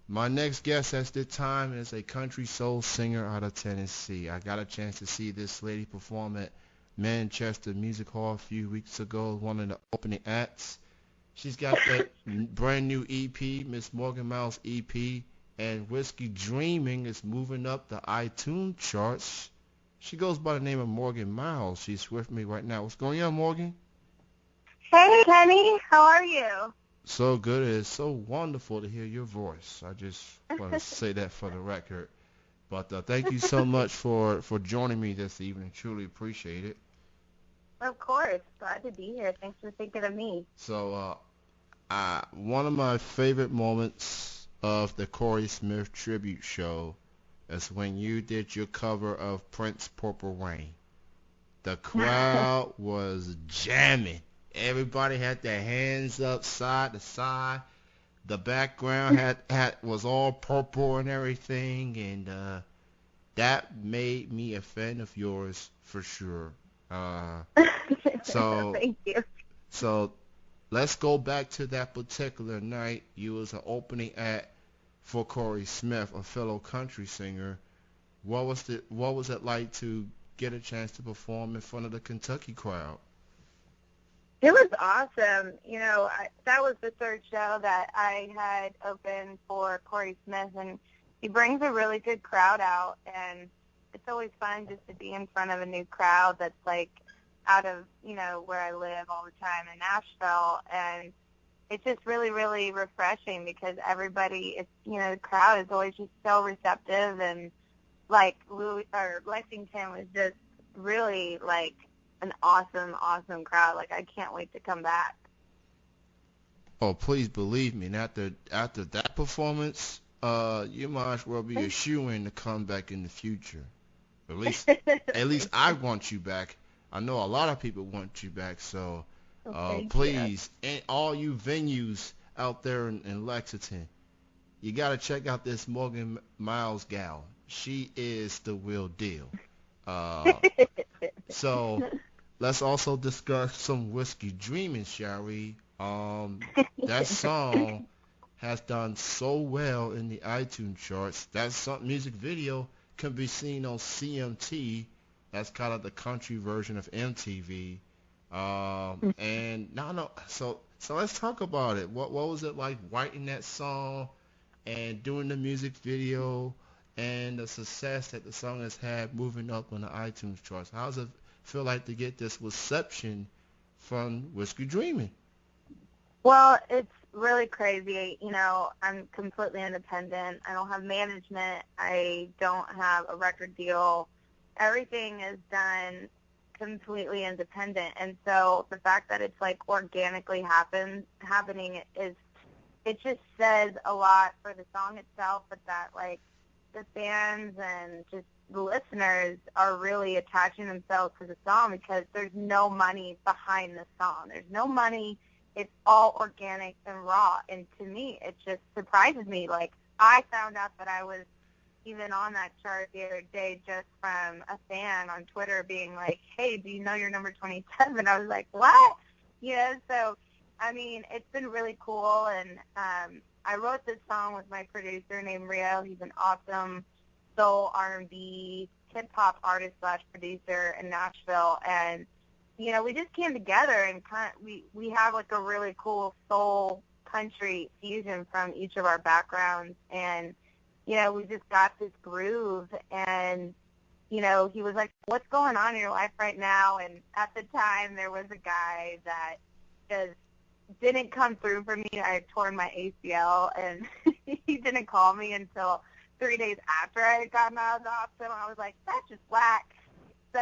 My next guest at this time is a country soul singer out of Tennessee. I got a chance to see this lady perform at Manchester Music Hall a few weeks ago, one of the opening acts. She's got that brand new EP, Miss Morgan Myles EP, and Whiskey Dreaming is moving up the iTunes charts. She goes by the name of Morgan Myles. She's with me right now. What's going on, Morgan? Hey, Kenny, how are you? So good. It is so wonderful to hear your voice. I just want to say that for the record. But thank you so much for joining me this evening. Truly appreciate it. Of course, glad to be here. Thanks for thinking of me. So, one of my favorite moments of the Corey Smith tribute show is when you did your cover of Prince Purple Rain. The crowd was jamming. Everybody had their hands up side to side. The background had was all purple and everything, and that made me a fan of yours for sure. Uh, so Thank you. so let's go back to that particular night. You was an opening act for Corey Smith, a fellow country singer. What was it like to get a chance to perform in front of the Kentucky crowd? It was awesome. That was the third show that I had opened for Corey Smith, and he brings a really good crowd out, and it's always fun just to be in front of a new crowd that's like out of, where I live all the time in Nashville, and it's just really, really refreshing because everybody, the crowd is always just so receptive, and like Lexington was just really like an awesome, awesome crowd. Like I can't wait to come back. Oh, please believe me. And after that performance, you might as well be a shoe-in to come back in the future. At least I want you back. I know a lot of people want you back. So, Well, thank you. please, and all you venues out there in Lexington, you gotta check out this Morgan Myles gal. She is the real deal. Uh, so let's also discuss some whiskey dreaming, shall we? That song has done so well in the iTunes charts. That song, music video can be seen on CMT. That's kind of the country version of MTV. And no. So let's talk about it. What was it like writing that song and doing the music video and the success that the song has had moving up on the iTunes charts? How does it feel like to get this reception from Whiskey Dreaming? Well, it's really crazy. I'm completely independent. I don't have management. I don't have a record deal. Everything is done completely independent. And so the fact that it's like organically happening is, it just says a lot for the song itself, but that like the fans and just the listeners are really attaching themselves to the song because there's no money behind the song. There's no money. It's all organic and raw. And to me, it just surprises me. Like, I found out that I was even on that chart the other day just from a fan on Twitter being like, hey, do you know you're number 27? I was like, what? So, I mean, it's been really cool. And I wrote this song with my producer named Rio. He's an awesome soul R&B hip-hop artist slash producer in Nashville. And we just came together and we have like a really cool soul country fusion from each of our backgrounds, and we just got this groove, and he was like, what's going on in your life right now? And at the time there was a guy that just didn't come through for me. I had torn my ACL, and he didn't call me until 3 days after I had gotten out of the hospital. I was like, that's just whack. So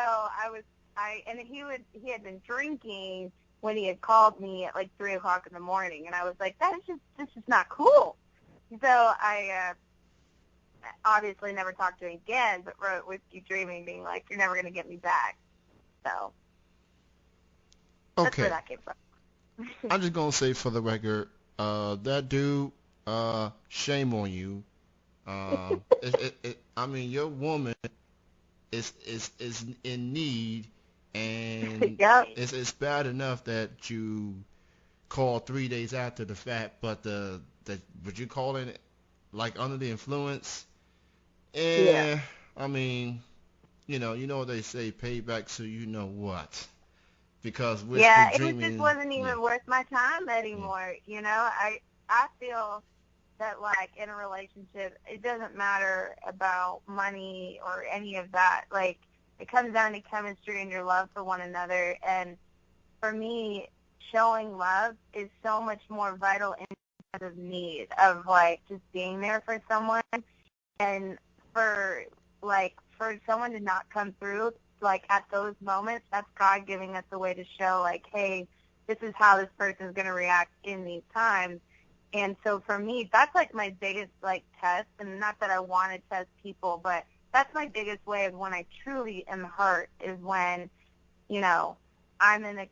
and he had been drinking when he had called me at like 3 o'clock in the morning, and I was like, this is not cool. So I obviously never talked to him again, but wrote Whiskey Dreaming, being like, you're never gonna get me back. So that's where Okay, that came from. I'm just gonna say for the record, that dude, shame on you. I mean, your woman is in need, and Yep. it's bad enough that you called 3 days after the fact, but but you calling it like Under the Influence. Yeah. Eh, I mean, you know what they say, payback so you know what. Because Whiskey Yeah, it was just Dreaming, wasn't yeah, even worth my time yeah. anymore. I feel that like in a relationship, it doesn't matter about money or any of that. Like it comes down to chemistry and your love for one another. And for me, showing love is so much more vital in of need of like just being there for someone. And for someone to not come through like at those moments, that's God giving us a way to show like, hey, this is how this person's going to react in these times. And so for me, that's like my biggest like test, and not that I want to test people, but that's my biggest way of when I truly am hurt is when, I'm in a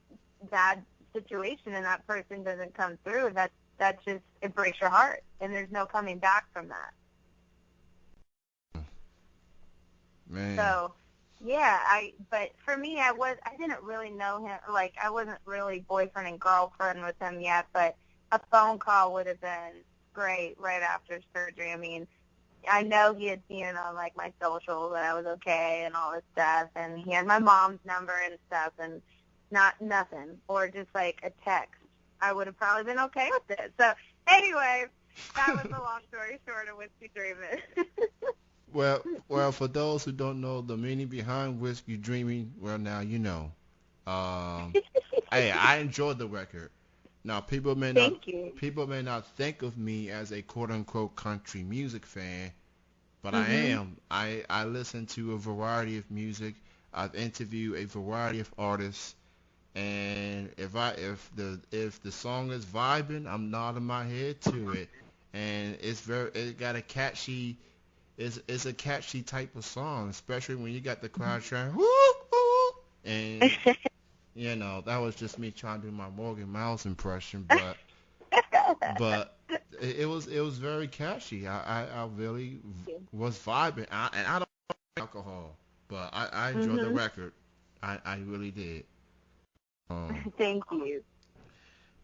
bad situation and that person doesn't come through. That just, it breaks your heart, and there's no coming back from that. Man. So, yeah, but for me, I didn't really know him, like, I wasn't really boyfriend and girlfriend with him yet, but a phone call would have been great right after surgery. I mean, I know he had seen it on, like, my socials that I was okay and all this stuff, and he had my mom's number and stuff, and nothing, or just, like, a text. I would have probably been okay with it. So, anyway, that was the long story short of Whiskey Dreaming. Well, for those who don't know the meaning behind Whiskey Dreaming, well, now you know. Um, hey, I enjoyed the record. Now, Thank you. people may not think of me as a quote unquote country music fan, but I Mhm. am. I listen to a variety of music. I've interviewed a variety of artists, and if the song is vibing, I'm nodding my head to it, and it got a catchy. It's a catchy type of song, especially when you got the crowd trying woo woo, and that was just me trying to do my Morgan Myles impression, but it was very catchy. I really was vibing, and I don't drink alcohol, but I enjoyed the Mhm. record. I really did. Um, Thank you.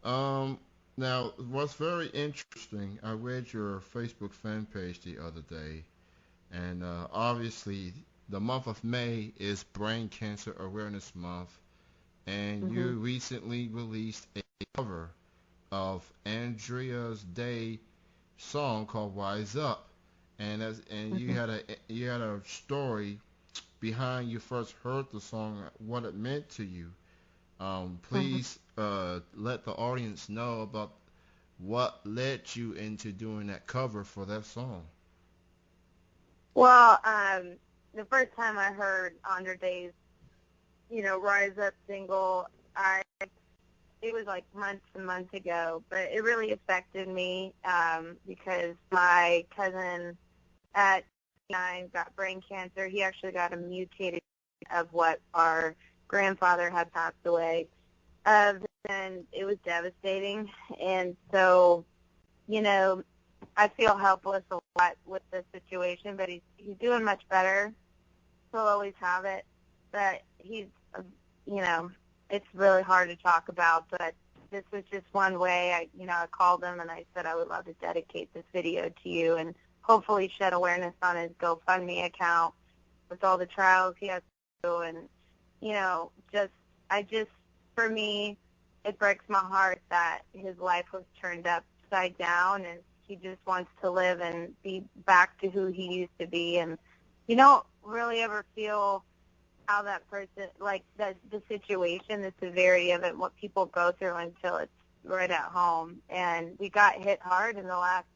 um, Now what's very interesting, I read your Facebook fan page the other day, and obviously the month of May is Brain Cancer Awareness Month, and Mhm. you recently released a cover of Andrea's Day song called "Wise Up," and Mhm. you had a story behind you first heard the song, what it meant to you. Mhm. Please let the audience know about what led you into doing that cover for that song. Well, the first time I heard Andre Day's, Rise Up single, it was like months and months ago, but it really affected me because my cousin at 9 got brain cancer. He actually got a mutated of what our grandfather had passed away of, and it was devastating. And so, you know, I feel helpless a lot with the situation, but he's doing much better. He'll always have it, but you know, it's really hard to talk about. But this was just one way. I called him and I said I would love to dedicate this video to you and hopefully shed awareness on his GoFundMe account with all the trials he has to do. And just for me, it breaks my heart that his life was turned upside down and he just wants to live and be back to who he used to be. And you don't really ever feel how that person, like the situation, the severity of it, what people go through until it's right at home. And we got hit hard in the last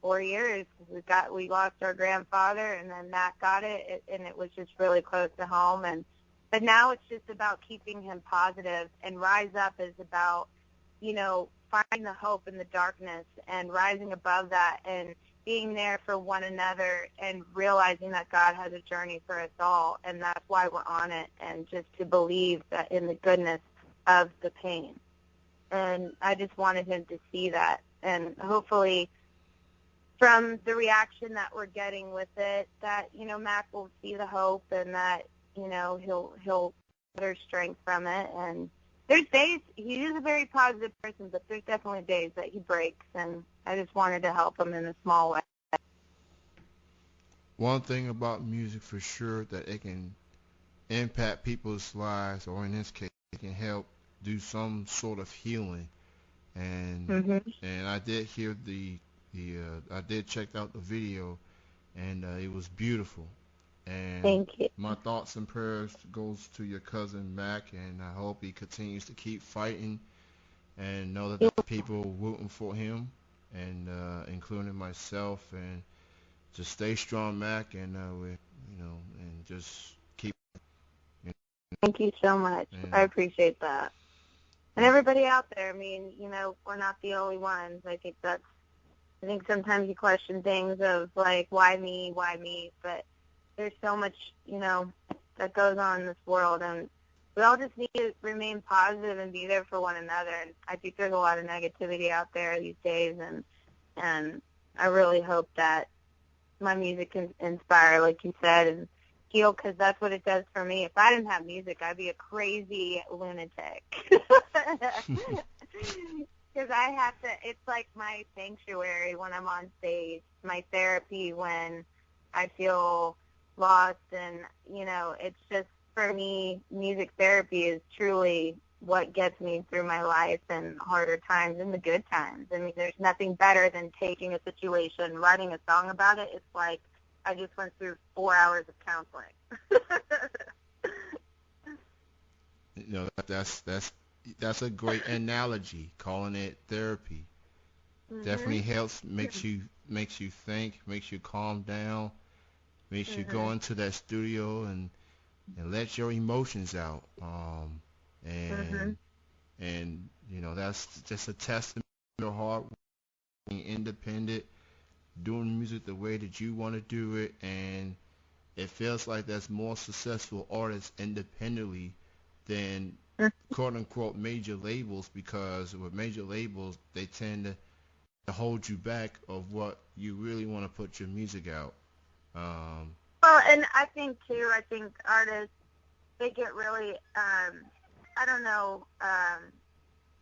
4 years. We lost our grandfather, and then Matt got it, and it was just really close to home. But now it's just about keeping him positive, and Rise Up is about, finding the hope in the darkness and rising above that and being there for one another and realizing that God has a journey for us all, and that's why we're on it, and just to believe that in the goodness of the pain. And I just wanted him to see that, and hopefully from the reaction that we're getting with it, that, Mac will see the hope and that, he'll gather strength from it. And there's days, he is a very positive person, but there's definitely days that he breaks, and I just wanted to help him in a small way. one thing about music for sure that it can impact people's lives, or in this case, it can help do some sort of healing. And Mhm. and I did hear the I did check out the video, and it was beautiful. And Thank you. my thoughts and prayers goes to your cousin Mac, and I hope he continues to keep fighting, and know that Yeah. there's people rooting for him, and including myself, and just stay strong, Mac, and and just keep. You Thank you so much. I and appreciate that. And everybody out there, I mean, we're not the only ones. I think sometimes you question things of like, why me? But there's so much, that goes on in this world, and we all just need to remain positive and be there for one another. And I think there's a lot of negativity out there these days, and I really hope that my music can inspire, like you said, and heal, because that's what it does for me. If I didn't have music, I'd be a crazy lunatic. Because I have to, it's like my sanctuary when I'm on stage, my therapy when I feel lost, and, it's just, for me, music therapy is truly what gets me through my life and harder times and the good times. I mean, there's nothing better than taking a situation, writing a song about it. It's like I just went through 4 hours of counseling. that's a great analogy. Calling it therapy definitely Mhm. helps. Makes you think, makes you calm down, makes you go Mhm. into that studio and let your emotions out. And Mhm. that's just a testament to your heart, being independent, doing music the way that you want to do it, and it feels like there's more successful artists independently than quote unquote major labels, because with major labels they tend to hold you back of what you really want to put your music out. Um, Well, and I think too, artists, they get really, I don't know,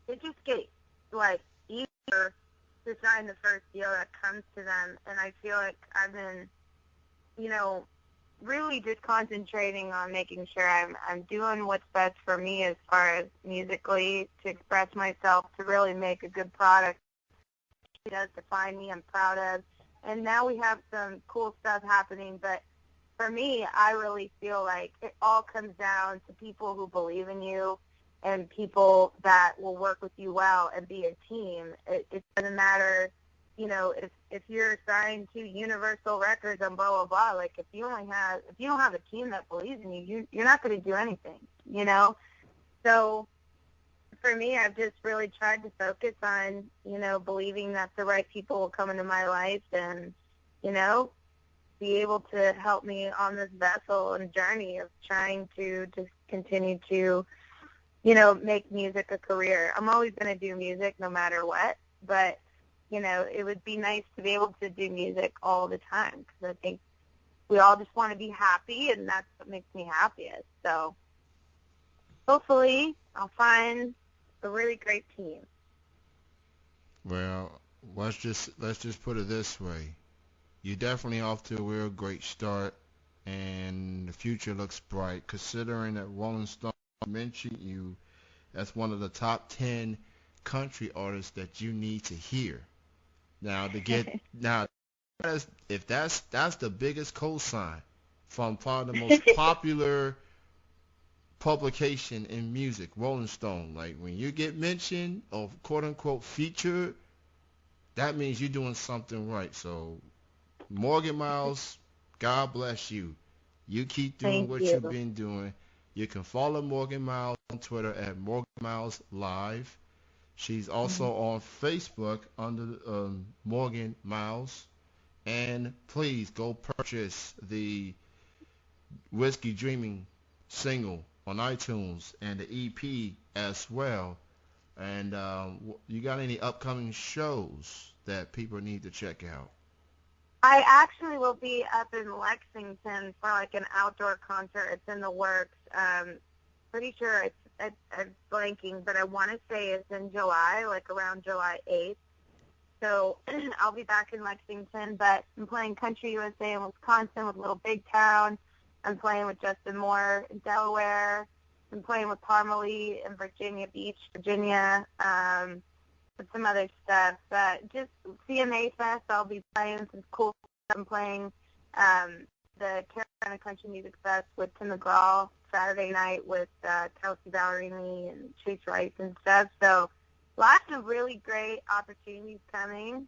they just get like eager to sign the first deal that comes to them, and I feel like I've been, you know, really just concentrating on making sure I'm doing what's best for me as far as musically, to express myself, to really make a good product. It does define me. I'm proud of, and now we have some cool stuff happening. But for me, I really feel like it all comes down to people who believe in you and people that will work with you well and be a team. It doesn't matter, if you're signed to Universal Records and blah blah blah. Like if you don't have a team that believes in you're not going to do anything. So for me, I've just really tried to focus on, believing that the right people will come into my life and, you know, be able to help me on this vessel and journey of trying to just continue to, make music a career. I'm always going to do music no matter what, but, it would be nice to be able to do music all the time, because I think we all just want to be happy, and that's what makes me happiest. So hopefully I'll find a really great team. well, let's just put it this way. You're definitely off to a real great start, and the future looks bright, considering that Rolling Stone mentioned you as one of the top 10 country artists that you need to hear. Now to get now if that's the biggest cosign from probably the most popular publication in music, Rolling Stone. Like when you get mentioned or quote unquote featured, that means you're doing something right. So Morgan Myles, God bless you. You keep doing Thank what you've you. been doing. You can follow Morgan Myles on Twitter at Morgan Myles Live. She's Mhm. also on Facebook under Morgan Myles. And please go purchase the Whiskey Dreaming single on iTunes and the EP as well. And you got any upcoming shows that people need to check out? I actually will be up in Lexington for like an outdoor concert. It's in the works. Pretty sure I'm blanking, but I want to say it's in July, like around July 8th. So I'll be back in Lexington, but I'm playing Country USA in Wisconsin with Little Big Town. I'm playing with Justin Moore in Delaware. I'm playing with Parmalee in Virginia Beach, Virginia, with some other stuff. But just CMA Fest, I'll be playing some cool stuff. I'm playing the Carolina Country Music Fest with Tim McGraw Saturday night with Kelsey Ballerini and Chase Rice and stuff. So lots of really great opportunities coming.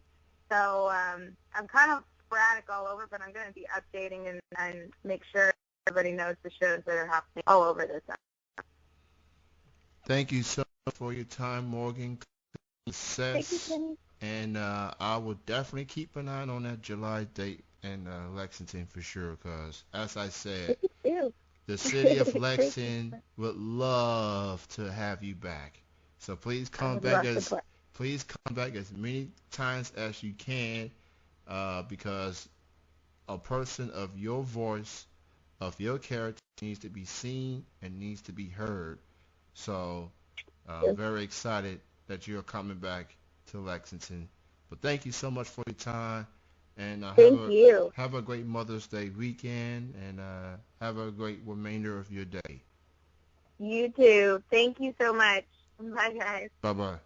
So I'm kind of sporadic all over, but I'm going to be updating and make sure everybody knows the shows that are happening all over this. Thank you so much for your time, Morgan. Thank you, Success. Kenny. And I will definitely keep an eye on that July date in Lexington for sure, because as I said, Ew. the city of Thank you. Lexington would love to have you back. So I would love to play. please come back as many times as you can, because a person of your voice, of your character, needs to be seen and needs to be heard. So very excited that you're coming back to Lexington. But thank you so much for your time, and Thank you. have a great Mother's Day weekend, and have a great remainder of your day. You too. Thank you so much. Bye, guys. Bye bye.